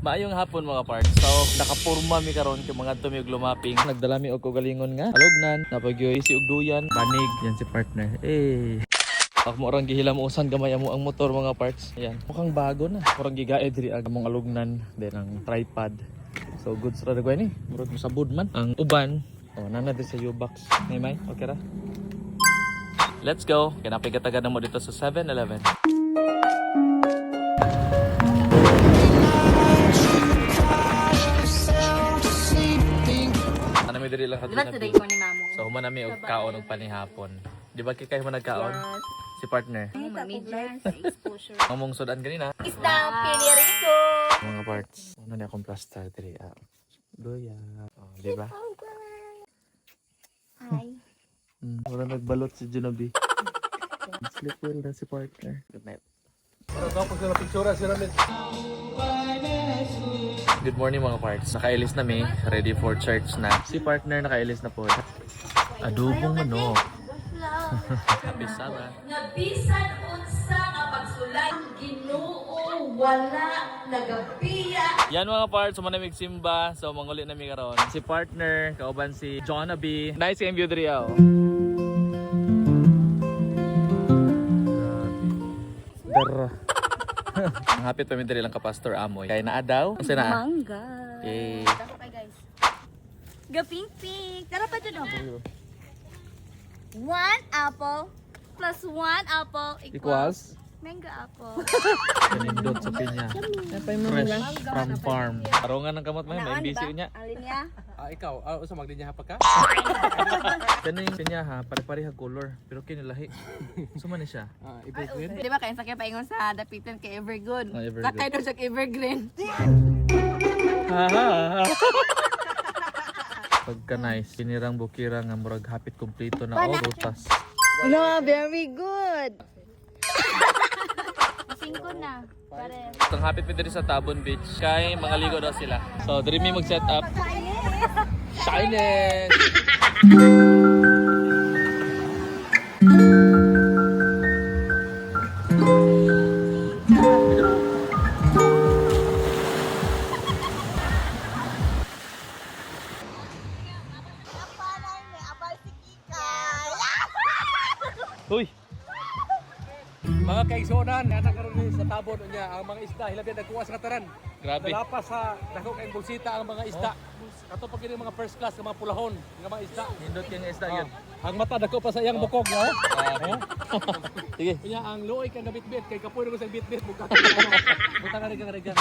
Maayong hapon mga parts. So, nakapurma mi karon kay mga tumig lumaping. Nagdala mi og kogalingon nga. Alognan, napagyoy si ugduyan, banig yan si partner. Ako mo orang gihila mo usan gamay amo ang motor mga parts. Ayan, mukhang bago na. Murang gigaed diri ang among alugnan, then ang tripod. So good sa dagway ni. Murag mo sabud man. Ang uban, nana din sa U-box. May, okay ra? Let's go. Kaya napigatagan na mo dito sa 7-Eleven. May diri lang Diba today ko ni Mamo? So human nami og kaon og panihapon. Di ba kay mo nagkaon? Yes. Si partner. Mag-media sa exposure. Among sudan kanina. Isda pinirito! Mga parts. Ano na akong plaster diri? Doya. Di ba? Hi. Wala nagbalot si Junobi. Sleep well na si partner. Good night. Good morning mga parts. Nakailis na mi. Ready for church na. Si partner nakailis na po. Adobong manok. Happy Sabbath. Nabisan unsa nga pagsulay ang Ginoo wala nagabiya. Yan mga parts, manamig simba. So manguli na mi karon. Si partner, kauban si Jonaby. Nice yung view diri oh. Grabe. Ang hapit pa mi diri lang ka Pastor Amoy. Kay naa daw? Unsa na? Mangga. Eh. Dako kay guys. Gaping-ping. Tara pa dyan oh. 1 apple plus 1 apple Equals? mango apple. Kanindot sa pinya. Fresh from farm. Arongan ng kamot may busy niya. Alin niya? Ikaw, usa magdinya pa ka? Kaning pinya ha, pare-pareha color, pero kinilahi. Suma ni siya. Evergreen. Di ba kayo sakya paingon sa dapitan kay Evergood? Evergood. Sakay daw siya kay Evergreen. Pagka nice, pinirang bukira nga murag hapit kompleto na all rutas. Wala, very good. Singko na. Pare. Itong hapit mi diri sa Tabon Beach, kay mga ligo daw sila. So, diri mi mag-set up. Shines! Uy! Mga kaigsunan, anak karon sa tabon niya ang mga isda hilabi nagkuha sa kataran. Grabe. Nalapas sa dako kay bulsita ang mga isda. Kato pa kini mga first class nga mga pulahon nga mga isda. Nindot yung isda yun. Ang mata dako pa sa iyang bukog, no? Sige. Kanya ang luoy kay nabitbit kay kapoy ko sa bitbit buka. Buta ka rigang.